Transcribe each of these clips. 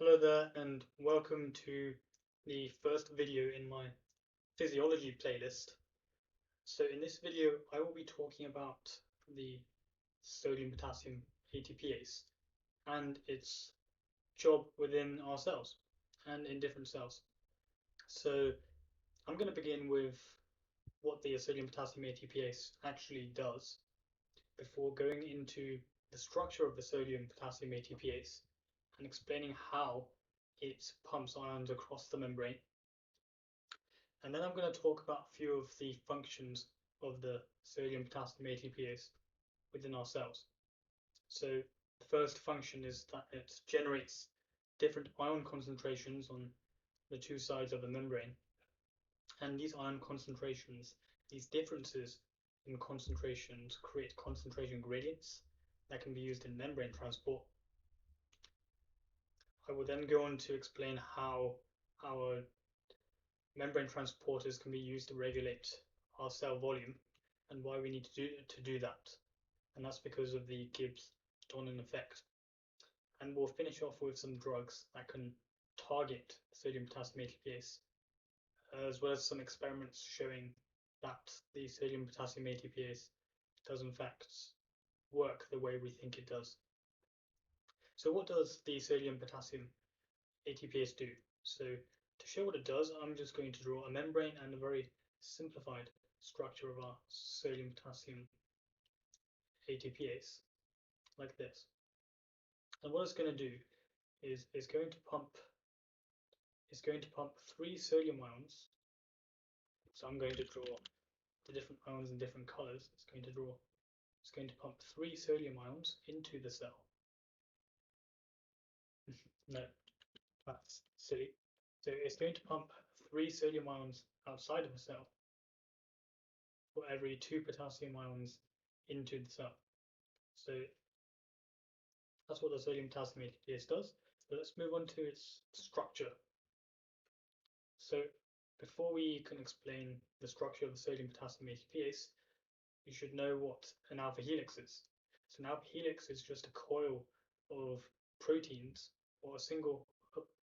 Hello there and welcome to the first video in my physiology playlist. So in this video I will be talking about the sodium potassium ATPase and its job within our cells and in different cells. So I'm going to begin with what the sodium potassium ATPase actually does before going into the structure of the sodium potassium ATPase and explaining how it pumps ions across the membrane. And then I'm going to talk about a few of the functions of the sodium potassium ATPase within our cells. So the first function is that it generates different ion concentrations on the two sides of the membrane. And these ion concentrations, these differences in concentrations, create concentration gradients that can be used in membrane transport. I will then go on to explain how our membrane transporters can be used to regulate our cell volume and why we need to do that. And that's because of the Gibbs-Donan effect. And we'll finish off with some drugs that can target sodium potassium ATPase, as well as some experiments showing that the sodium potassium ATPase does in fact work the way we think it does. So what does the sodium potassium ATPase do? So to show what it does, I'm just going to draw a membrane and a very simplified structure of our sodium potassium ATPase like this. And what it's going to do is it's going to pump three sodium ions. So I'm going to draw the different ions in different colors. It's going to pump three sodium ions into the cell. No, that's silly. So it's going to pump three sodium ions outside of the cell for every two potassium ions into the cell. So that's what the sodium potassium ATPase does. So let's move on to its structure. So before we can explain the structure of the sodium potassium ATPase, you should know what an alpha helix is. So an alpha helix is just a coil of proteins or a single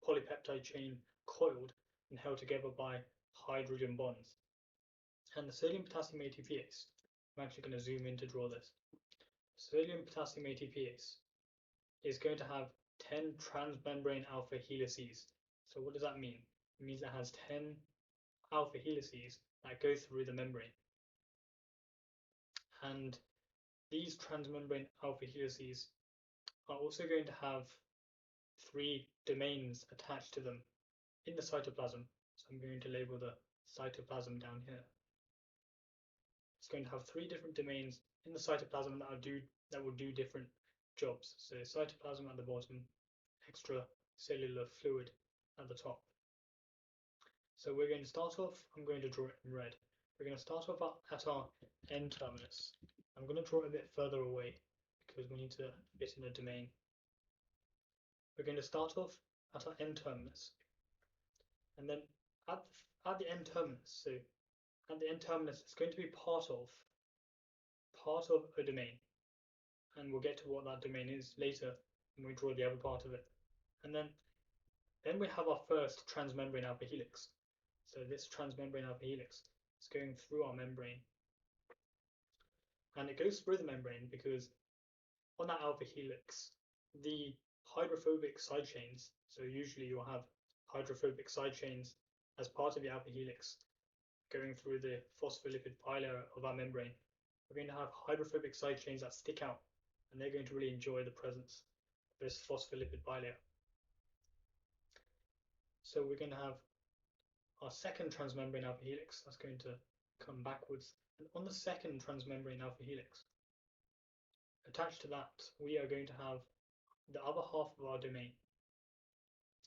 polypeptide chain coiled and held together by hydrogen bonds. And the sodium potassium ATPase, I'm actually going to zoom in to draw this. Sodium potassium ATPase is going to have 10 transmembrane alpha helices. So what does that mean? It means it has 10 alpha helices that go through the membrane. And these transmembrane alpha helices are also going to have 3 domains attached to them in the cytoplasm. So I'm going to label the cytoplasm down here. It's going to have 3 different domains in the cytoplasm that will do different jobs. So cytoplasm at the bottom, extracellular fluid at the top. So we're going to start off, I'm going to draw it in red. We're going to start off at our N-terminus. I'm going to draw it a bit further away because we need to fit in a domain. We're going to start off at our N-terminus. And then at the N-terminus, so at the N-terminus, it's going to be part of a domain. And we'll get to what that domain is later when we draw the other part of it. And then we have our first transmembrane alpha helix. So this transmembrane alpha helix is going through our membrane. And it goes through the membrane because on that alpha helix, the hydrophobic side chains, so usually you'll have hydrophobic side chains as part of the alpha helix going through the phospholipid bilayer of our membrane. We're going to have hydrophobic side chains that stick out, and they're going to really enjoy the presence of this phospholipid bilayer. So we're going to have our second transmembrane alpha helix that's going to come backwards. And on the second transmembrane alpha helix, attached to that, we are going to have the other half of our domain.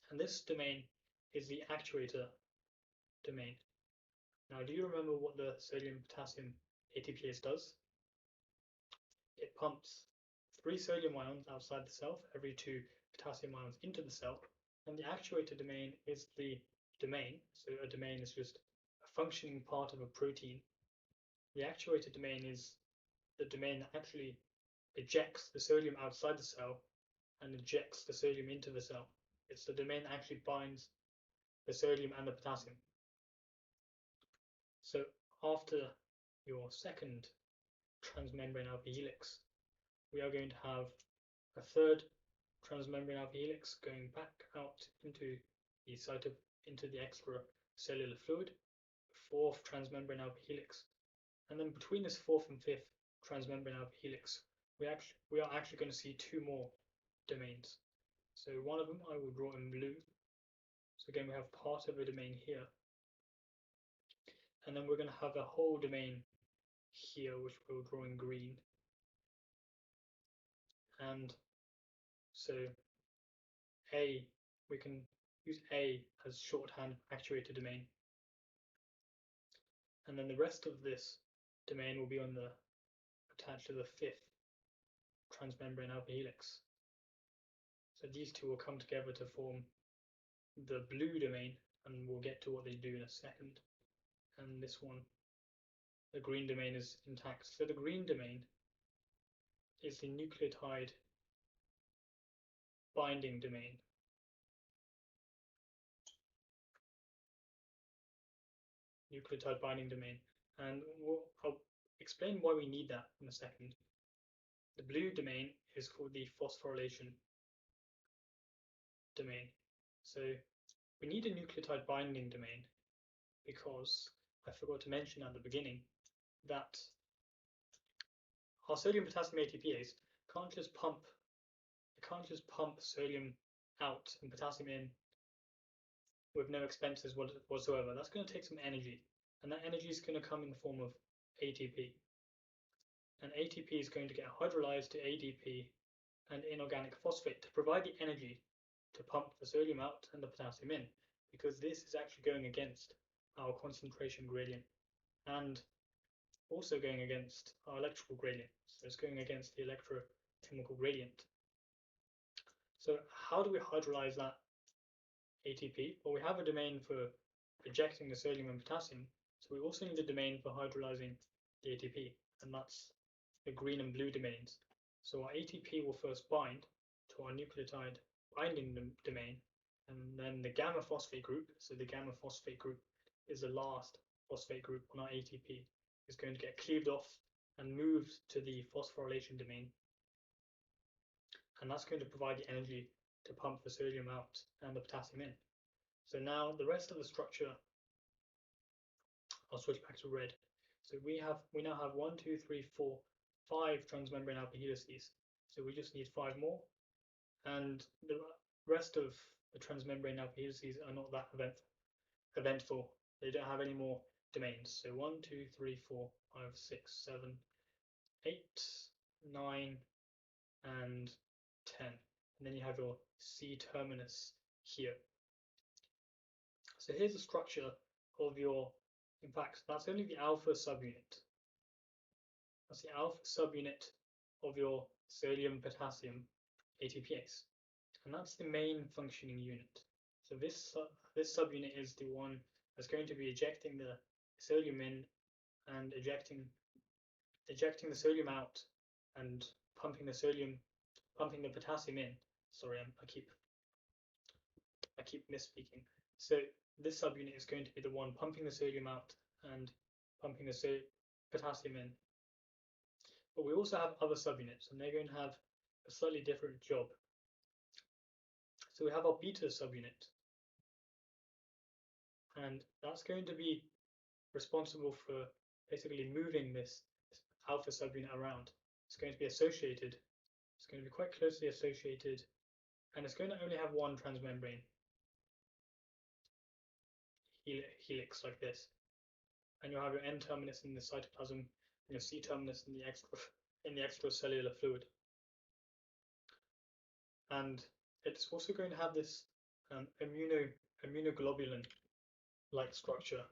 And this domain is the actuator domain. Now, do you remember what the sodium potassium ATPase does? It pumps 3 sodium ions outside the cell for every 2 potassium ions into the cell. And the actuator domain is the domain. So a domain is just a functioning part of a protein. The actuator domain is the domain that actually ejects the sodium outside the cell and injects the sodium into the cell. It's the domain that actually binds the sodium and the potassium. So after your second transmembrane alpha helix, we are going to have a third transmembrane alpha helix going back out into the extracellular fluid, fourth transmembrane alpha helix, and then between this fourth and fifth transmembrane alpha helix, we are actually going to see two more domains. So one of them I will draw in blue. So again, we have part of a domain here, and then we're going to have a whole domain here, which we'll draw in green. And so we can use A as shorthand actuator domain. And then the rest of this domain will be attached to the fifth transmembrane alpha helix. So these two will come together to form the blue domain, and we'll get to what they do in a second. And this one, the green domain, is intact. So the green domain is the nucleotide binding domain. Nucleotide binding domain. And I'll explain why we need that in a second. The blue domain is called the phosphorylation domain. So we need a nucleotide binding domain because I forgot to mention at the beginning that our sodium potassium ATPase can't just pump sodium out and potassium in with no expenses whatsoever. That's going to take some energy, and that energy is going to come in the form of ATP. And ATP is going to get hydrolyzed to ADP and inorganic phosphate to provide the energy to pump the sodium out and the potassium in, because this is actually going against our concentration gradient and also going against our electrical gradient. So it's going against the electrochemical gradient. So how do we hydrolyze that ATP? Well, we have a domain for ejecting the sodium and potassium, so we also need a domain for hydrolyzing the ATP, and that's the green and blue domains. So our ATP will first bind to our nucleotide binding domain, and then the gamma phosphate group, so the gamma phosphate group is the last phosphate group on our ATP, is going to get cleaved off and moved to the phosphorylation domain, and that's going to provide the energy to pump the sodium out and the potassium in. So now the rest of the structure, I'll switch back to red. So we now have 1, 2, 3, 4, 5 transmembrane alpha helices. So we just need 5 more, and the rest of the transmembrane alpha helices are not that eventful. They don't have any more domains. So 1, 2, 3, 4, 5, 6, 7, 8, 9, and 10. And then you have your C terminus here. So here's the structure of your, in fact, that's only the alpha subunit. That's the alpha subunit of your sodium potassium ATPase, and that's the main functioning unit. So this subunit is the one that's going to be ejecting the sodium in and ejecting the sodium out and pumping the potassium in. Sorry, I keep misspeaking. So this subunit is going to be the one pumping the sodium out and pumping the potassium in. But we also have other subunits, and they're going to have a slightly different job. So we have our beta subunit, and that's going to be responsible for basically moving this alpha subunit around. It's going to be associated, it's going to be quite closely associated, and it's going to only have one transmembrane helix like this. And you'll have your N terminus in the cytoplasm and your C terminus in the extracellular fluid. And it's also going to have this immunoglobulin-like structure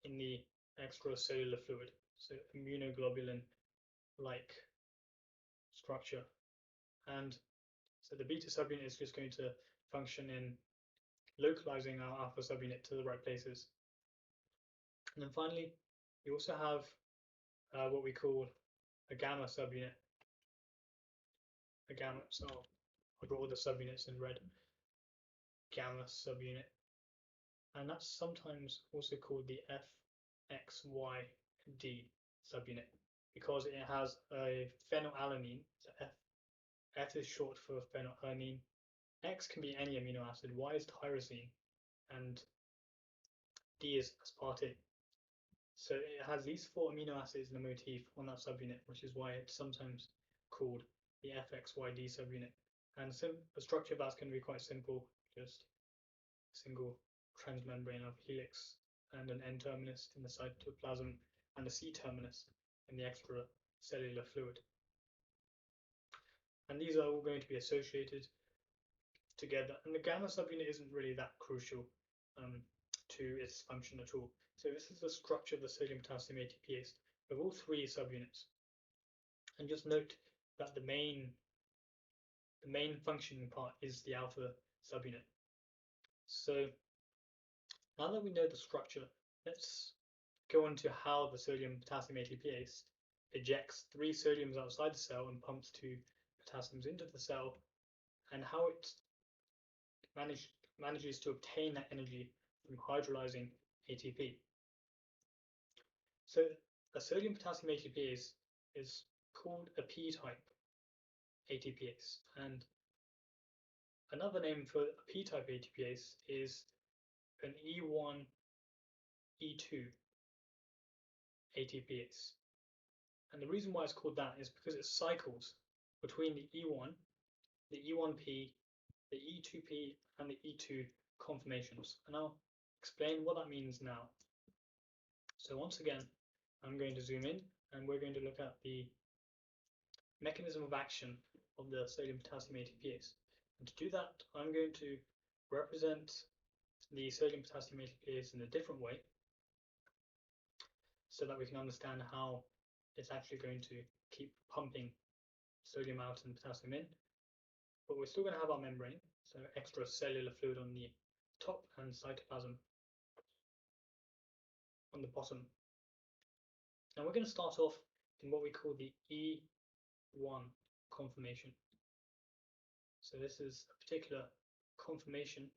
in the extracellular fluid. So immunoglobulin-like structure. And so the beta subunit is just going to function in localizing our alpha subunit to the right places. And then finally, you also have what we call a gamma subunit. A gamma, so I'll draw all the subunits in red. gamma subunit, and that's sometimes also called the FXYD subunit because it has a phenylalanine. So F is short for phenylalanine. X can be any amino acid, Y is tyrosine, and D is aspartate. So it has these 4 amino acids in a motif on that subunit, which is why it's sometimes called the FXYD subunit. And the structure of that's going to be quite simple, just a single transmembrane of helix and an N terminus in the cytoplasm and a C terminus in the extracellular fluid. And these are all going to be associated together. And the gamma subunit isn't really that crucial to its function at all. So this is the structure of the sodium potassium ATPase of all 3 subunits. And just note that the main functioning part is the alpha subunit. So now that we know the structure, let's go on to how the sodium potassium ATPase ejects 3 sodiums outside the cell and pumps 2 potassiums into the cell, and how it manages to obtain that energy from hydrolyzing ATP. So a sodium potassium ATPase is called a P-type ATPase, and another name for a P-type ATPase is an E1 E2 ATPase. And the reason why it's called that is because it cycles between the E1, the E1P, the E2P, and the E2 conformations. And I'll explain what that means now. So once again, I'm going to zoom in and we're going to look at the mechanism of action of the sodium potassium ATPase. And to do that, I'm going to represent the sodium potassium ATPase in a different way so that we can understand how it's actually going to keep pumping sodium out and potassium in. But we're still going to have our membrane, so extracellular fluid on the top and cytoplasm on the bottom. Now we're going to start off in what we call the E1 conformation. So this is a particular conformation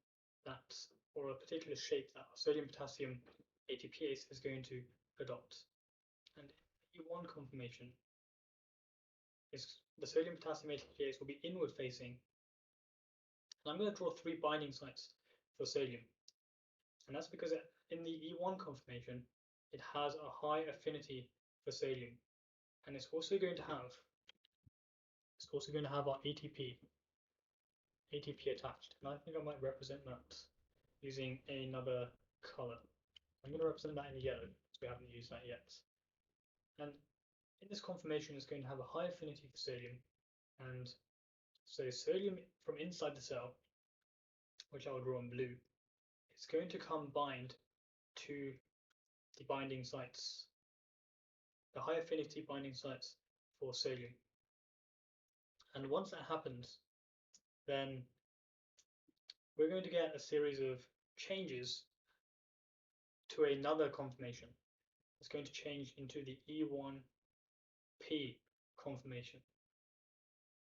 or a particular shape that sodium potassium ATPase is going to adopt. And E1 conformation is the sodium potassium ATPase will be inward facing. And I'm going to draw 3 binding sites for sodium. And that's because in the E1 conformation, it has a high affinity for sodium. And it's also going to have our ATP attached. And I think I might represent that using another color. I'm going to represent that in yellow, because we haven't used that yet. And in this conformation is going to have a high affinity for sodium. And so sodium from inside the cell, which I will draw in blue, is going to come bind to the binding sites, the high affinity binding sites for sodium. And once that happens, then we're going to get a series of changes to another conformation. It's going to change into the E1P conformation.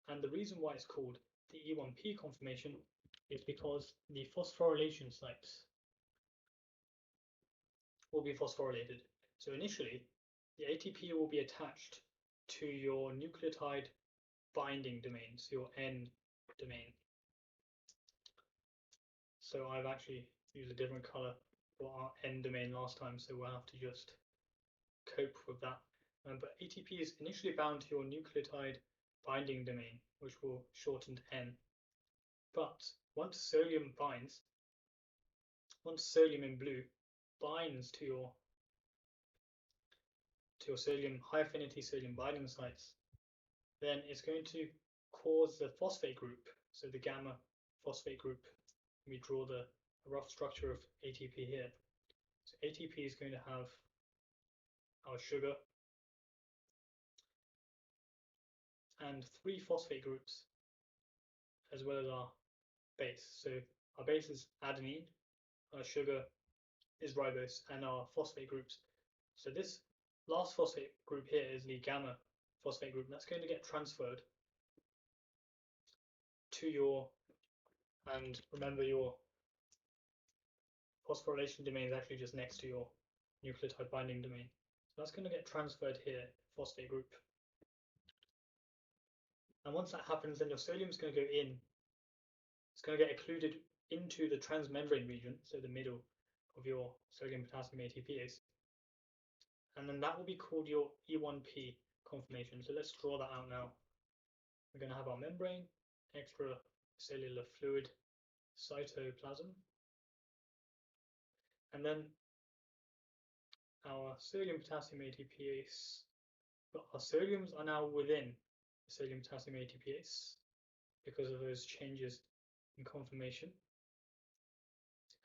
And the reason why it's called the E1P conformation is because the phosphorylation sites will be phosphorylated. So initially, the ATP will be attached to your nucleotide binding domain, so your N domain. So I've actually used a different color for our N domain last time, so we'll have to just cope with that. But ATP is initially bound to your nucleotide binding domain, which will shorten to N. But once sodium in blue binds to your high affinity sodium binding sites, then it's going to cause the phosphate group, so the gamma phosphate group. We draw the rough structure of ATP here. So ATP is going to have our sugar and 3 phosphate groups, as well as our base. So our base is adenine, our sugar is ribose, and our phosphate groups. So this last phosphate group here is the gamma phosphate group. That's going to get transferred to and remember your phosphorylation domain is actually just next to your nucleotide binding domain. So that's going to get transferred here, phosphate group. And once that happens, then your sodium is going to go in. It's going to get included into the transmembrane region, so the middle of your sodium potassium ATPase. And then that will be called your E1P conformation. So let's draw that out now. We're going to have our membrane, extracellular fluid, cytoplasm, and then our sodium potassium ATPase. But our sodiums are now within the sodium potassium ATPase because of those changes in conformation.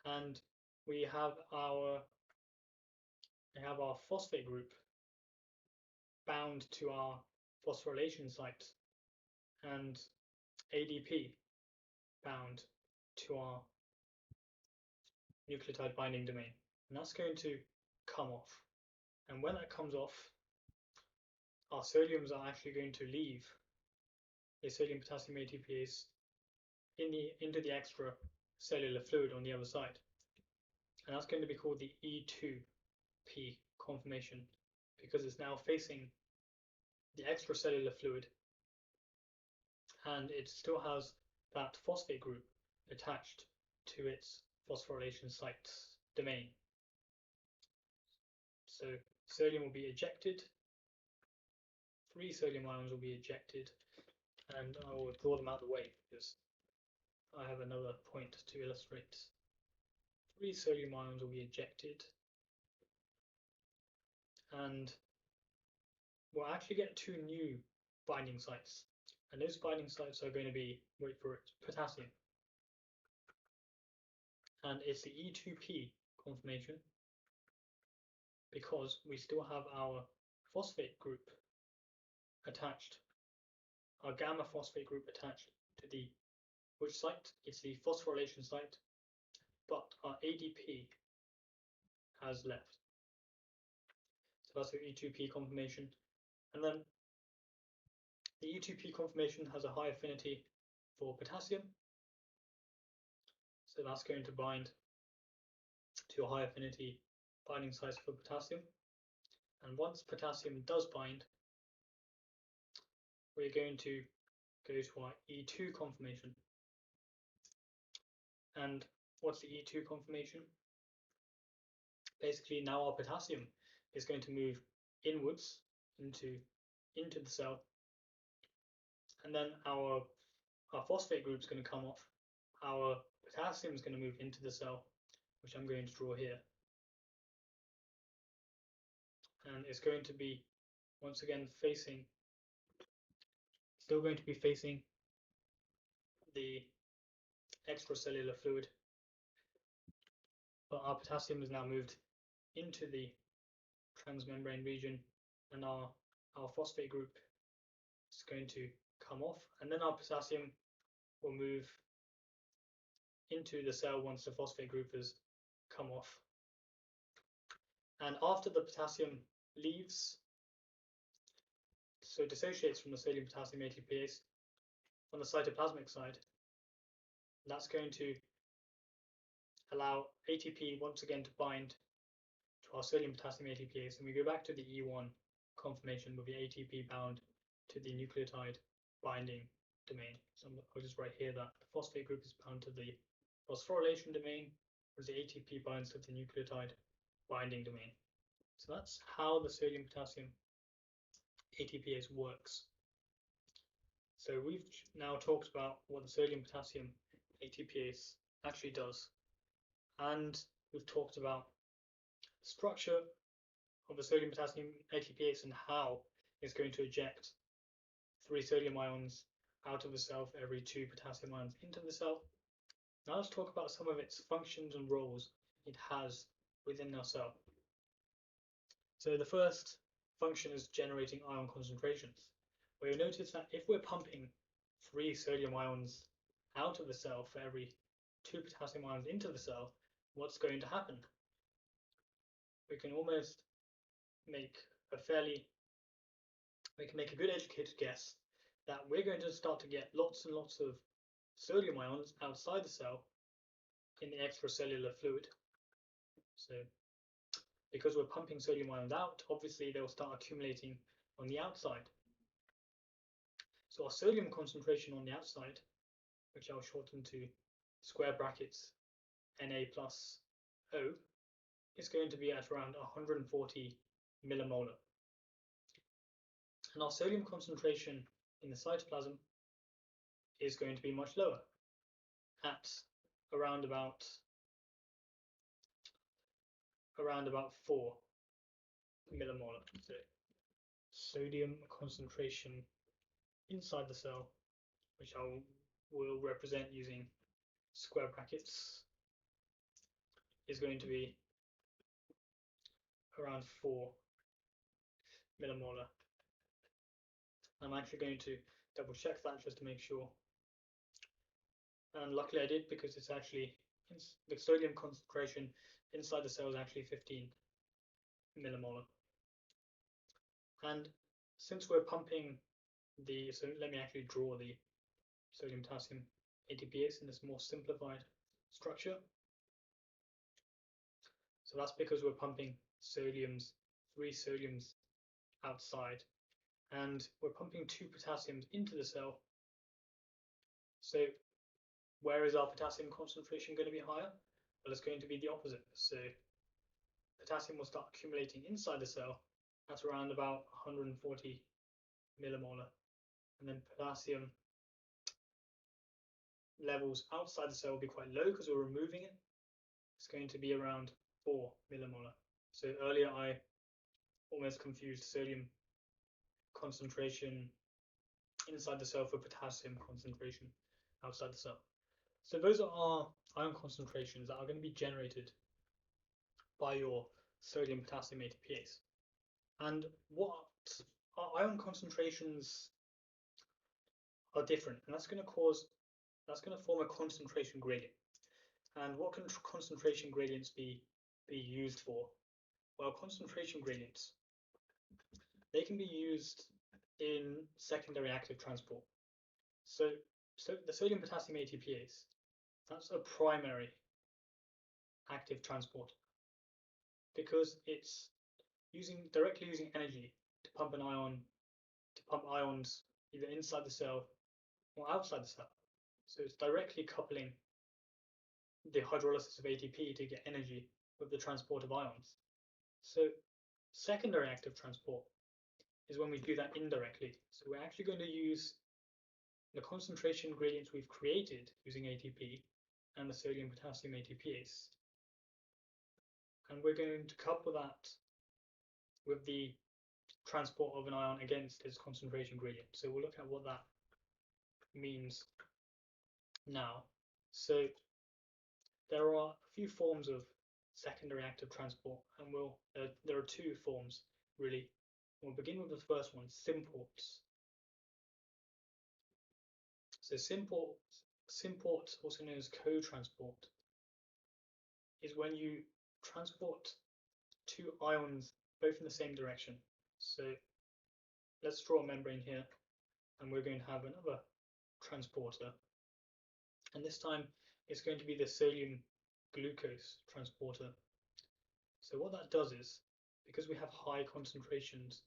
And we have our phosphate group bound to our phosphorylation site, and ADP bound to our nucleotide binding domain, and that's going to come off. And when that comes off, our sodiums are actually going to leave the sodium potassium ATPase into the extracellular fluid on the other side, and that's going to be called the E2P conformation, because it's now facing the extracellular fluid and it still has that phosphate group attached to its phosphorylation site domain. So sodium will be ejected, 3 sodium ions will be ejected, and I will draw them out of the way because I have another point to illustrate. 3 sodium ions will be ejected, and we'll actually get 2 new binding sites, and those binding sites are going to be, wait for it, potassium, and it's the E2P conformation because we still have our phosphate group attached, our gamma phosphate group attached to the, which site? It's the phosphorylation site, but our ADP has left. So that's the E2P conformation. And then the E2P conformation has a high affinity for potassium. So that's going to bind to a high affinity binding sites for potassium. And once potassium does bind, we're going to go to our E2 conformation. And what's the E2 conformation? Basically, now our potassium is going to move inwards into the cell, and then our phosphate group is going to come off. Our potassium is going to move into the cell, which I'm going to draw here, and it's going to be once again still going to be facing the extracellular fluid, but our potassium is now moved into the transmembrane region, and our phosphate group is going to come off, and then our potassium will move into the cell once the phosphate group has come off. And after the potassium leaves, so dissociates from the sodium potassium ATPase on the cytoplasmic side, that's going to allow ATP once again to bind to our sodium potassium ATPase, and we go back to the E1 conformation with the ATP bound to the nucleotide binding domain. So I'll just write here that the phosphate group is bound to the phosphorylation domain, whereas the ATP binds to the nucleotide binding domain. So that's how the sodium potassium ATPase works. So we've now talked about what the sodium potassium ATPase actually does, and we've talked about the structure of the sodium potassium ATPase and how it's going to eject 3 sodium ions out of the cell for every 2 potassium ions into the cell. Now let's talk about some of its functions and roles it has within our cell. So the first function is generating ion concentrations, where you'll notice that if we're pumping 3 sodium ions out of the cell for every 2 potassium ions into the cell, what's going to happen? We can almost make a good educated guess that we're going to start to get lots and lots of sodium ions outside the cell in the extracellular fluid, So because we're pumping sodium ions out, obviously they'll start accumulating on the outside. So our sodium concentration on the outside, which I'll shorten to square brackets Na plus O, is going to be at around 140 millimolar. And our sodium concentration in the cytoplasm is going to be much lower, at around about 4 millimolar. So sodium concentration inside the cell, which I will represent using square brackets, is going to be around 4 millimolar. I'm actually going to double check that just to make sure. And luckily I did, because it's actually the sodium concentration inside the cell is actually 15 millimolar. And since we're pumping so let me actually draw the sodium potassium ATPase in this more simplified structure. So that's because we're pumping 3 sodiums outside, and we're pumping 2 potassiums into the cell. So where is our potassium concentration going to be higher? Well, it's going to be the opposite. So potassium will start accumulating inside the cell at around about 140 millimolar, and then potassium levels outside the cell will be quite low because we're removing it. It's going to be around 4 millimolar. So earlier I almost confused sodium concentration inside the cell for potassium concentration outside the cell. So those are our ion concentrations that are going to be generated by your sodium potassium ATPase. And what our ion concentrations are different, and that's going to form a concentration gradient. And what can concentration gradients be used for? Well, concentration gradients, they can be used in secondary active transport. So the sodium potassium ATPase, that's a primary active transport, because it's directly using energy to pump ions either inside the cell or outside the cell. So it's directly coupling the hydrolysis of ATP to get energy with the transport of ions. So secondary active transport is when we do that indirectly. So we're actually going to use the concentration gradients we've created using ATP and the sodium potassium ATPase, and we're going to couple that with the transport of an ion against its concentration gradient. So we'll look at what that means now. So there are a few forms of secondary active transport, and there are 2 forms really. We'll begin with the first one, symports. So symport, also known as co-transport, is when you transport 2 ions both in the same direction. So let's draw a membrane here, and we're going to have another transporter, and this time it's going to be the sodium glucose transporter. So what that does is, because we have high concentrations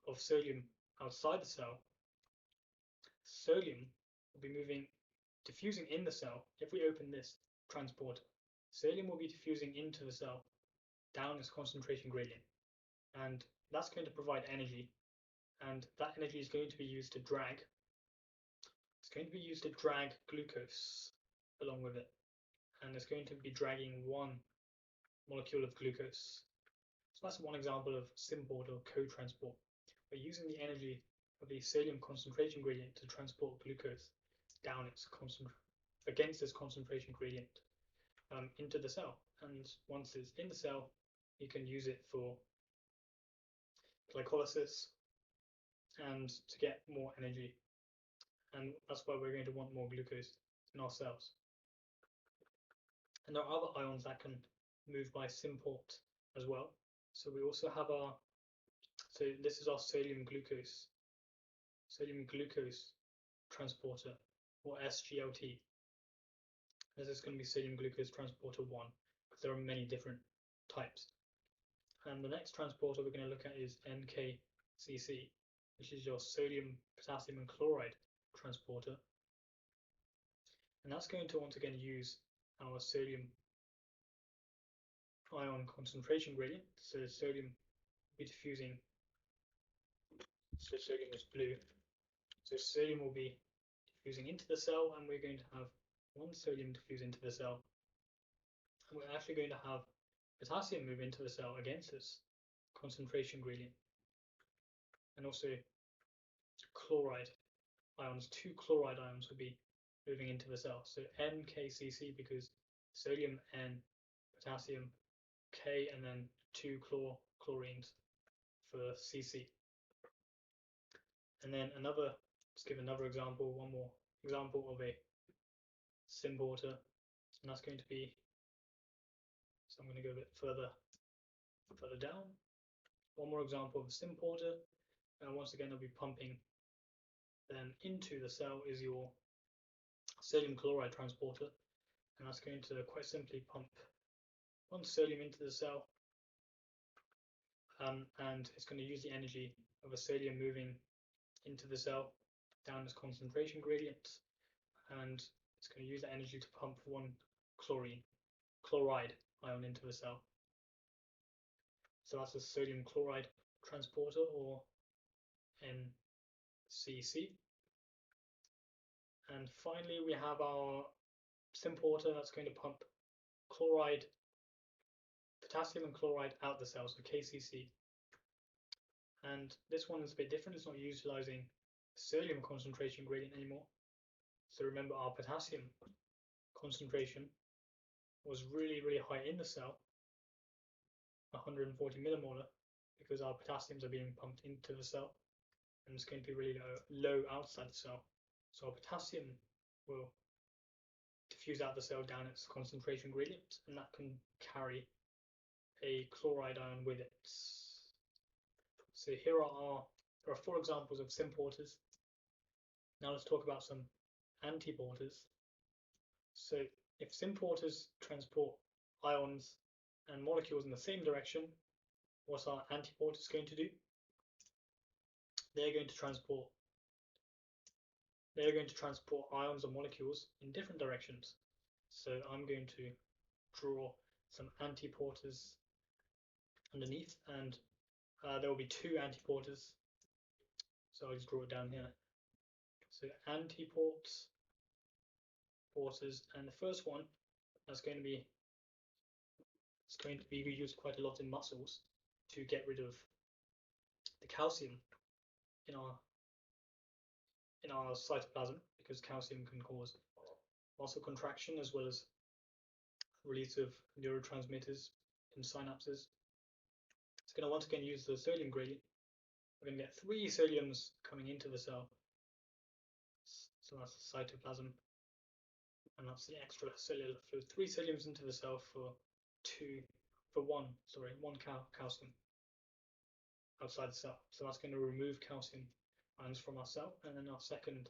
of sodium outside the cell, sodium will be diffusing in the cell. If we open this transporter, sodium will be diffusing into the cell down its concentration gradient, and that's going to provide energy, and that energy is going to be used to drag glucose along with it, and it's going to be dragging 1 molecule of glucose. So that's one example of symport or co-transport. We're using the energy of the sodium concentration gradient to transport glucose down against its concentration gradient into the cell, and once it's in the cell, you can use it for glycolysis and to get more energy, and that's why we're going to want more glucose in our cells. And there are other ions that can move by symport as well. So we also have this is our sodium glucose transporter, or SGLT. This is going to be sodium glucose transporter 1, because there are many different types. And the next transporter we're going to look at is NKCC, which is your sodium, potassium, and chloride transporter. And that's going to once again use our sodium ion concentration gradient. So sodium will be diffusing, so sodium is blue. So sodium will be diffusing into the cell, and we're going to have one sodium diffuse into the cell. And we're actually going to have potassium move into the cell against this concentration gradient. And also chloride ions, two chloride ions will be moving into the cell. So NKCC because sodium N, potassium K, and then two chlorines for CC. And then let's give another example, one more example of a symporter, and that's going to be, so I'm going to go a bit further down. One more example of a symporter, and once again I'll be pumping. Then into the cell is your sodium chloride transporter, and that's going to quite simply pump one sodium into the cell, and it's going to use the energy of a sodium moving into the cell down this concentration gradient, and it's going to use that energy to pump one chloride ion into the cell. So that's a sodium chloride transporter, or NCC. And finally we have our symporter that's going to pump chloride, potassium and chloride out the cell, so KCC. And this one is a bit different. It's not utilizing sodium concentration gradient anymore. So remember, our potassium concentration was really high in the cell, 140 millimolar, because our potassiums are being pumped into the cell, and it's going to be really low outside the cell. So our potassium will diffuse out the cell down its concentration gradient, and that can carry a chloride ion with it. So there are 4 examples of symporters. Now let's talk about some antiporters. So if symporters transport ions and molecules in the same direction, what are antiporters going to do? They're going to transport ions or molecules in different directions. So I'm going to draw some antiporters underneath, and there will be 2 antiporters. So I'll just draw it down here. So antiporters, and the first one is going to be used quite a lot in muscles to get rid of the calcium in our cytoplasm, because calcium can cause muscle contraction as well as release of neurotransmitters in synapses. It's going to once again use the sodium gradient. We're going to get 3 sodiums coming into the cell. So that's the cytoplasm, and that's the extracellular fluid. 3 sodiums into the cell for one calcium outside the cell. So that's going to remove calcium ions from our cell. And then our second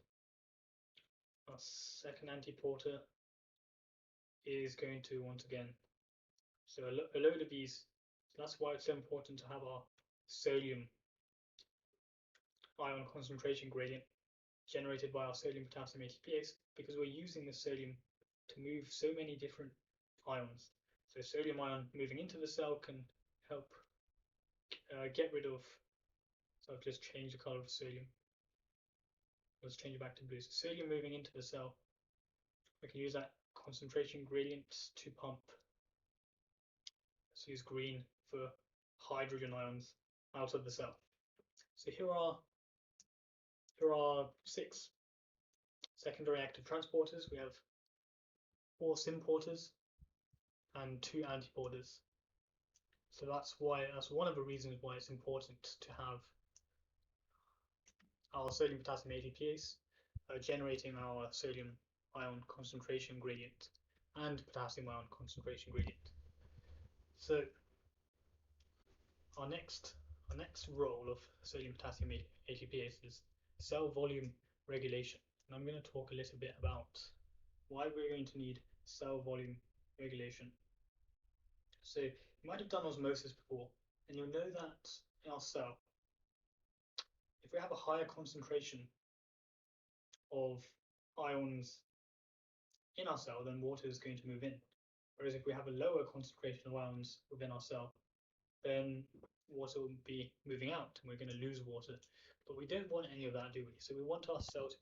antiporter is going to once again, so a load of these. So that's why it's so important to have our sodium ion concentration gradient generated by our sodium potassium Atpase, because we're using the sodium to move so many different ions. So sodium ion moving into the cell can help get rid of, so I've just changed the color of sodium. Let's change it back to blue. So sodium moving into the cell, we can use that concentration gradient to pump. Let's use green for hydrogen ions out of the cell. So here are 6 secondary active transporters. We have 4 symporters and 2 antiporters. So that's one of the reasons why it's important to have our sodium potassium Atpase generating our sodium ion concentration gradient and potassium ion concentration gradient. So our next role of sodium potassium Atpase is cell volume regulation, and I'm going to talk a little bit about why we're going to need cell volume regulation. So you might have done osmosis before, and you'll know that in our cell, if we have a higher concentration of ions in our cell, then water is going to move in. Whereas if we have a lower concentration of ions within our cell, then water will be moving out and we're going to lose water. But we don't want any of that, do we? So we want our cell to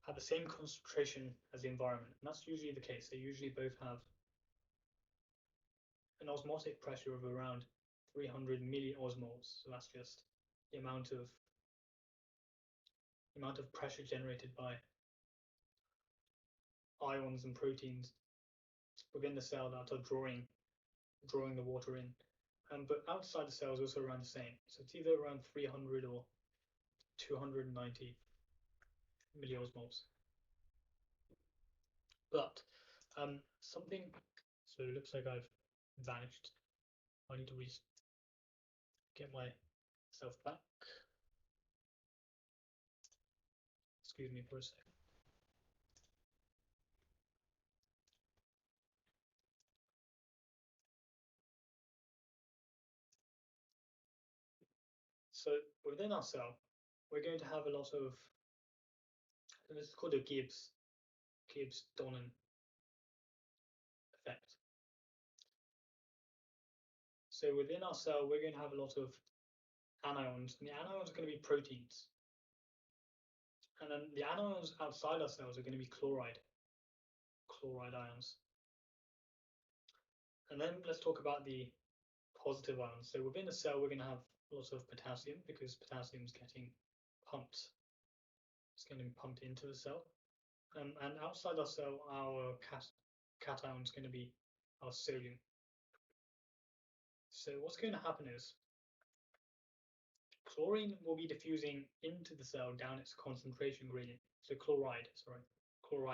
have the same concentration as the environment, and that's usually the case. They usually both have an osmotic pressure of around 300 milliosmoles. So that's just the amount of pressure generated by ions and proteins within the cell that are drawing the water in. But outside the cell is also around the same. So it's either around 300 or 290 milliosmoles. But something, so it looks like I've vanished. I need to get myself back. Excuse me for a second. So within our cell, we're going to have a lot of, this is called a Gibbs-Donan effect. So within our cell, we're going to have a lot of anions, and the anions are going to be proteins. And then the anions outside our cells are going to be chloride ions. And then let's talk about the positive ions. So within the cell, we're going to have lots of potassium because potassium is getting pumped. It's going to be pumped into the cell. And outside our cell, our cation is going to be our sodium. So what's going to happen is chlorine will be diffusing into the cell down its concentration gradient. So chloride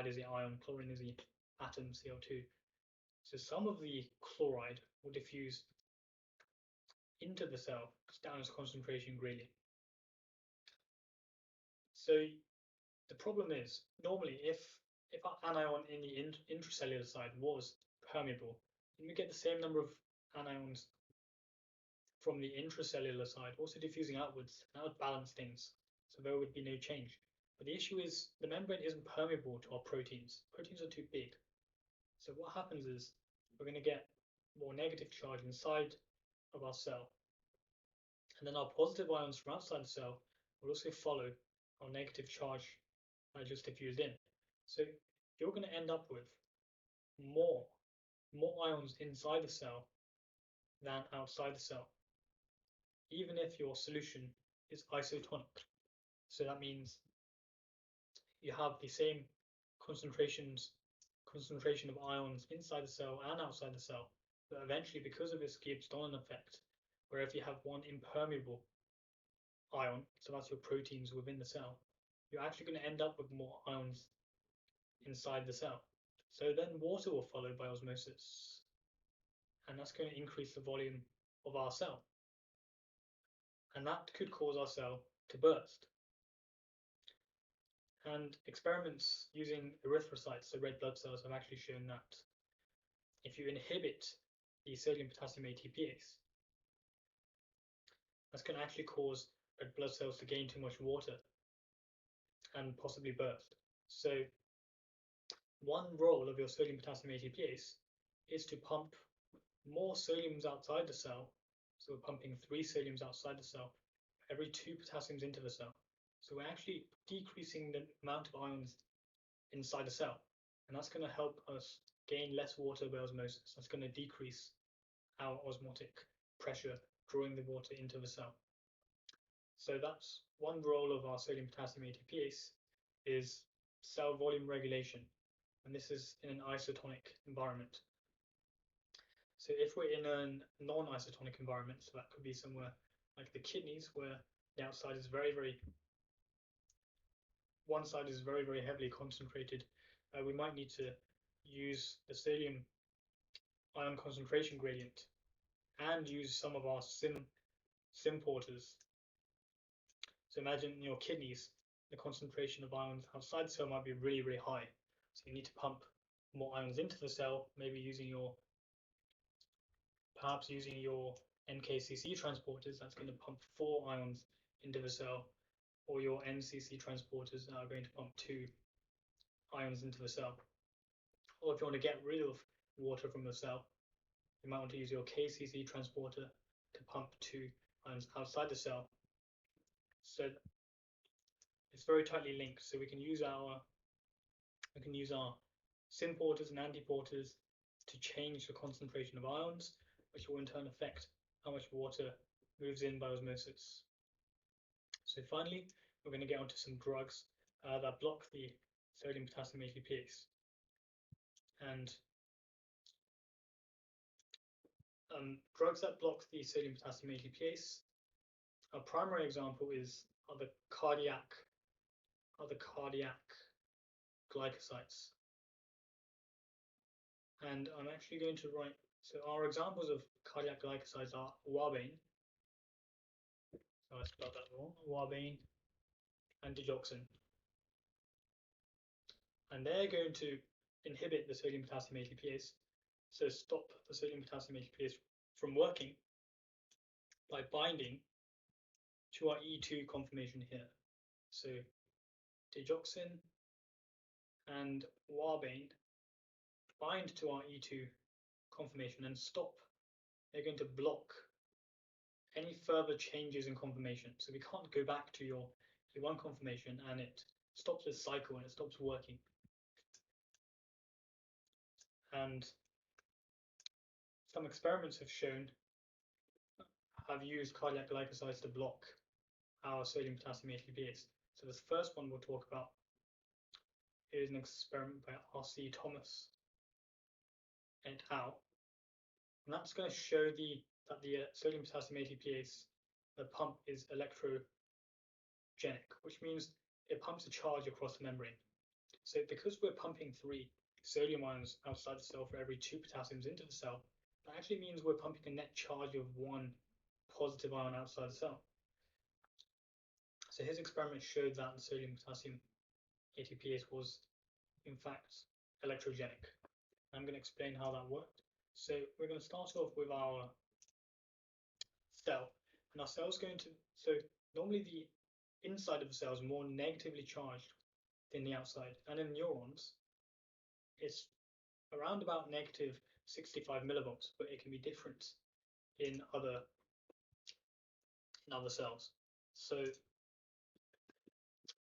is the ion, chlorine is the atom, CO2. So some of the chloride will diffuse into the cell down its concentration gradient. So the problem is, normally if our anion in the intracellular side was permeable, then we get the same number of anions from the intracellular side also diffusing outwards, and that would balance things. So there would be no change. But the issue is the membrane isn't permeable to our proteins. Proteins are too big. So what happens is we're going to get more negative charge inside of our cell. And then our positive ions from outside the cell will also follow our negative charge that just diffused in. So you're going to end up with more ions inside the cell than outside the cell, even if your solution is isotonic. So that means you have the same concentration of ions inside the cell and outside the cell, but eventually, because of this Gibbs-Donan effect, where if you have one impermeable ion, so that's your proteins within the cell, you're actually going to end up with more ions inside the cell. So then water will follow by osmosis, and that's going to increase the volume of our cell, and that could cause our cell to burst. And experiments using erythrocytes, so red blood cells, have actually shown that if you inhibit the sodium potassium ATPase, that's going to actually cause red blood cells to gain too much water and possibly burst. So one role of your sodium potassium ATPase is to pump more sodiums outside the cell. So we're pumping 3 sodiums outside the cell, every 2 potassiums into the cell. So we're actually decreasing the amount of ions inside the cell, and that's going to help us gain less water by osmosis. That's going to decrease our osmotic pressure drawing the water into the cell. So that's one role of our sodium potassium ATPase, is cell volume regulation, and this is in an isotonic environment. So if we're in a non-isotonic environment, so that could be somewhere like the kidneys, where the outside is one side is very, very heavily concentrated, we might need to use the sodium ion concentration gradient and use some of our symporters. So imagine in your kidneys, the concentration of ions outside the cell might be really, really high. So you need to pump more ions into the cell, maybe using your perhaps using your NKCC transporters that's going to pump 4 ions into the cell, or your NCC transporters that are going to pump 2 ions into the cell. Or if you want to get rid of water from the cell, you might want to use your KCC transporter to pump 2 ions outside the cell. So it's very tightly linked. So we can use our symporters and antiporters to change the concentration of ions, which will in turn affect how much water moves in by osmosis. So finally, we're going to get onto some drugs that block the sodium potassium ATPase. And drugs that block the sodium potassium ATPase, a primary example are the cardiac glycosides. And I'm actually going to write, so our examples of cardiac glycosides are warbane, so I spelled that wrong, warbane, and digoxin. And they're going to inhibit the sodium potassium ATPase, so stop the sodium potassium ATPase from working by binding to our E2 conformation here. So digoxin and warbane bind to our E2 conformation and stop. They're going to block any further changes in conformation. So we can't go back to your E1 conformation, and it stops this cycle and it stops working. And some experiments have used cardiac glycosides to block our sodium potassium ATPase. So this first one we'll talk about is an experiment by R.C. Thomas et al. And that's going to show that the sodium potassium ATPase, the pump, is electrogenic, which means it pumps a charge across the membrane. So because we're pumping 3 sodium ions outside the cell for every 2 potassiums into the cell, that actually means we're pumping a net charge of 1 positive ion outside the cell. So his experiment showed that the sodium potassium ATPase was in fact electrogenic. I'm going to explain how that worked. So we're going to start off with our cell, and our cell is going to, so normally the inside of the cell is more negatively charged than the outside, and in neurons it's around about negative 65 millivolts, but it can be different in other cells. So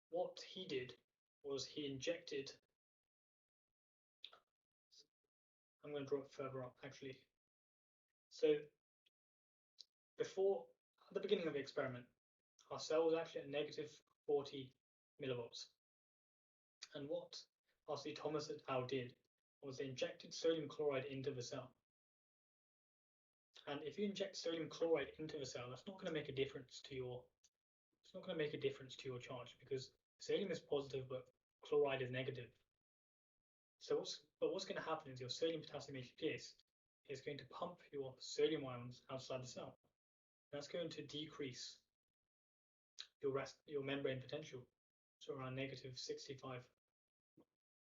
what he did was he injected, I'm going to draw it further up actually. So at the beginning of the experiment, our cell was actually at negative 40 millivolts. And what R.C. Thomas et al. Did was they injected sodium chloride into the cell. And if you inject sodium chloride into the cell, that's not going to make a difference to your charge, because sodium is positive but chloride is negative. So what's going to happen is your sodium potassium ATPase is going to pump your sodium ions outside the cell. That's going to decrease your membrane potential to around negative 65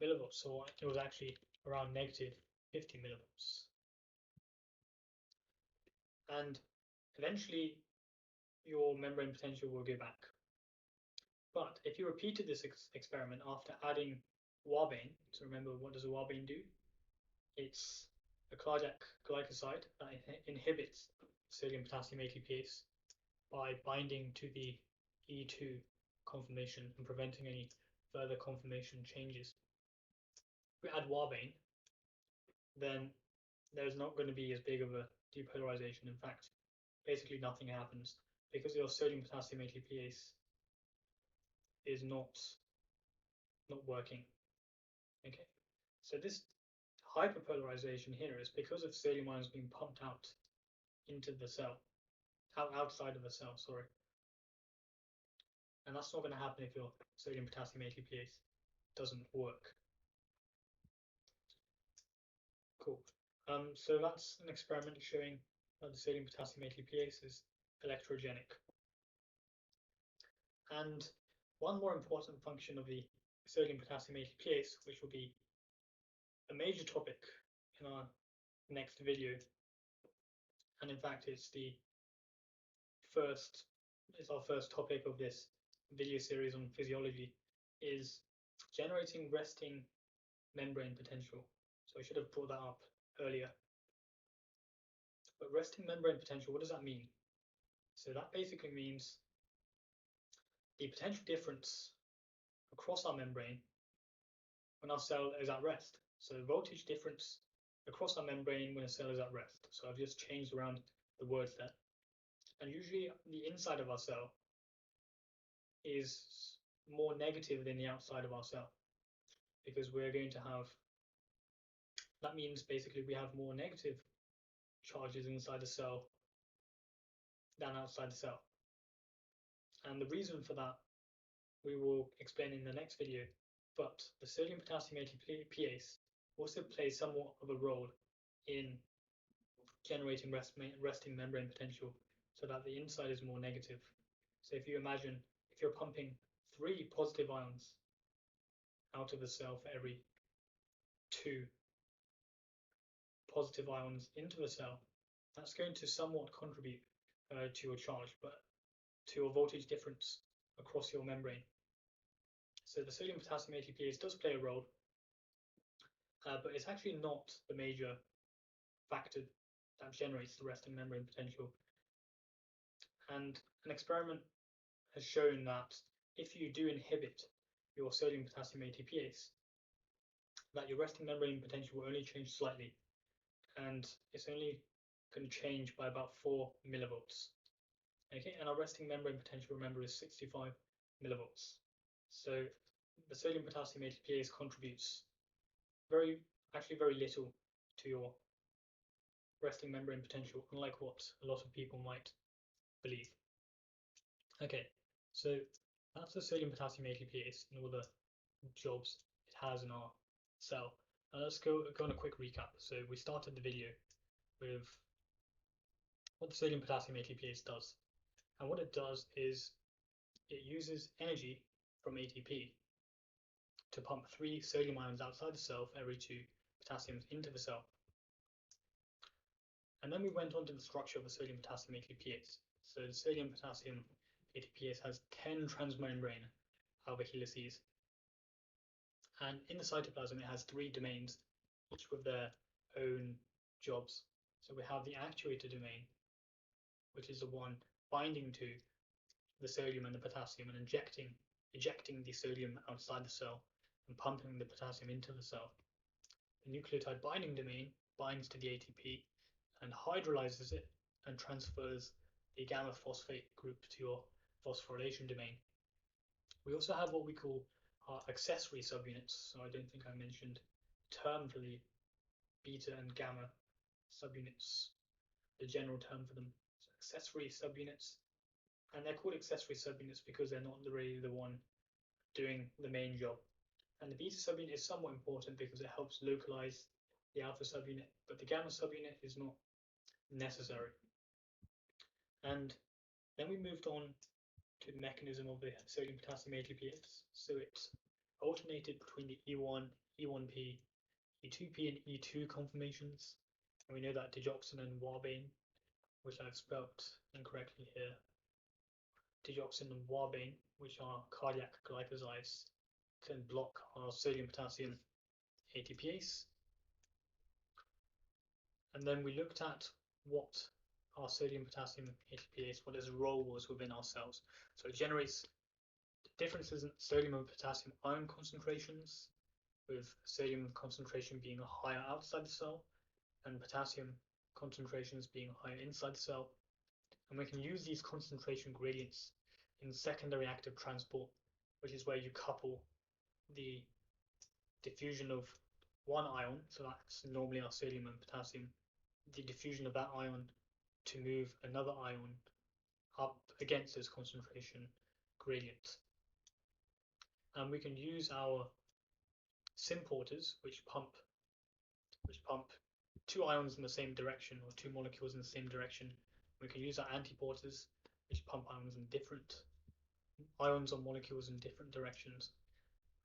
millivolts. So it was actually around negative 50 millivolts. And eventually your membrane potential will go back. But if you repeated this experiment after adding warbane, so remember, what does a warbane do? It's a cardiac glycoside that inhibits sodium potassium ATPase by binding to the E2 conformation and preventing any further conformation changes. If we add warbane, then there's not going to be as big of a depolarization. In fact, basically nothing happens because your sodium potassium ATPase is not working. Okay, so this hyperpolarization here is because of sodium ions being pumped out into the cell, outside of the cell, sorry. And that's not going to happen if your sodium potassium ATPase doesn't work. Cool. So that's an experiment showing that the sodium potassium ATPase is electrogenic. And one more important function of the sodium potassium ATPase, which will be a major topic in our next video, and in fact it's our first topic of this video series on physiology, is generating resting membrane potential. So I should have brought that up earlier. But resting membrane potential, what does that mean? So that basically means the potential difference across our membrane when our cell is at rest. So the voltage difference across our membrane when a cell is at rest. So I've just changed around the words there. And usually the inside of our cell is more negative than the outside of our cell, because we're going to have, that means basically we have more negative charges inside the cell than outside the cell. And the reason for that we will explain in the next video, but the sodium potassium ATPase also plays somewhat of a role in generating resting membrane potential, so that the inside is more negative. So if you imagine, if you're pumping 3 positive ions out of the cell for every 2 positive ions into the cell, that's going to somewhat contribute to your charge, but to a voltage difference across your membrane. So the sodium potassium ATPase does play a role, but it's actually not the major factor that generates the resting membrane potential. And an experiment has shown that if you do inhibit your sodium potassium ATPase, that your resting membrane potential will only change slightly, and it's only going to change by about 4 millivolts. Okay, and our resting membrane potential, remember, is 65 millivolts. So the sodium potassium ATPase contributes very little to your resting membrane potential, unlike what a lot of people might believe. Okay, so that's the sodium potassium ATPase and all the jobs it has in our cell. Now let's go on a quick recap. So we started the video with what the sodium potassium ATPase does. And what it does is it uses energy from ATP to pump 3 sodium ions outside the cell for every 2 potassiums into the cell. And then we went on to the structure of the sodium potassium ATPase. So the sodium potassium ATPase has 10 transmembrane alpha helices. And in the cytoplasm, it has 3 domains, each with their own jobs. So we have the actuator domain, which is the one binding to the sodium and the potassium and ejecting the sodium outside the cell and pumping the potassium into the cell. The nucleotide binding domain binds to the ATP and hydrolyzes it and transfers the gamma phosphate group to your phosphorylation domain. We also have what we call our accessory subunits. So I don't think I mentioned the term for the beta and gamma subunits, the general term for them. So accessory subunits, and they're called accessory subunits because they're not really the one doing the main job. And the beta subunit is somewhat important because it helps localize the alpha subunit, but the gamma subunit is not necessary. And then we moved on to the mechanism of the sodium potassium ATPase. So it alternated between the E1, E1P, E2P, and E2 conformations. And we know that digoxin and warbane, which I've spelt incorrectly here, digoxin and warbane, which are cardiac glycosides, can block our sodium potassium ATPase. And then we looked at what our sodium potassium ATPase, what its role was within our cells. So it generates differences in sodium and potassium ion concentrations, with sodium concentration being higher outside the cell and potassium concentrations being higher inside the cell. And we can use these concentration gradients in secondary active transport, which is where you couple the diffusion of one ion, so that's normally our sodium and potassium, the diffusion of that ion to move another ion up against this concentration gradient. And we can use our symporters, which pump 2 ions in the same direction, or 2 molecules in the same direction. We can use our antiporters, which pump ions or molecules in different directions.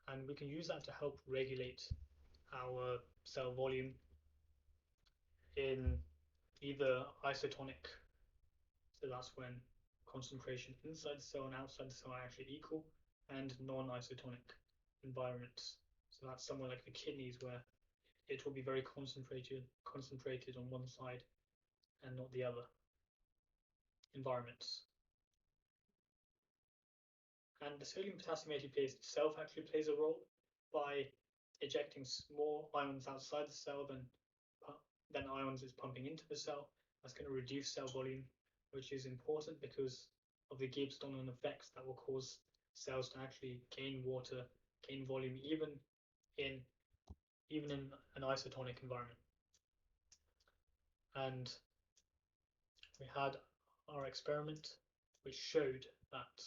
And we can use that to help regulate our cell volume in either isotonic, so that's when concentration inside the cell and outside the cell are actually equal, and non-isotonic environments. So that's somewhere like the kidneys where it will be very concentrated on one side and not the other environments. And the sodium potassium ATPase itself actually plays a role by ejecting more ions outside the cell than ions is pumping into the cell. That's going to reduce cell volume, which is important because of the Gibbs-Donovan effects that will cause cells to actually gain water, gain volume, even in an isotonic environment. And we had our experiment which showed that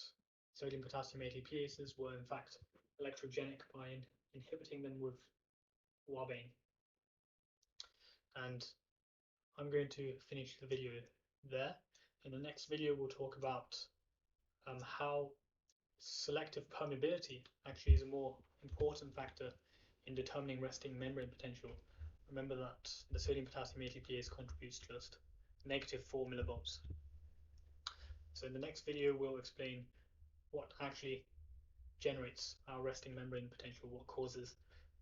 sodium potassium ATPases were in fact electrogenic by inhibiting them with wabane. And I'm going to finish the video there. In the next video we'll talk about how selective permeability actually is a more important factor in determining resting membrane potential. Remember that the sodium potassium ATPase contributes just -4 millivolts. So in the next video we'll explain what actually generates our resting membrane potential, what causes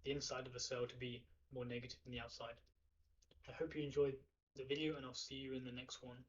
the inside of a cell to be more negative than the outside. I hope you enjoyed the video and I'll see you in the next one.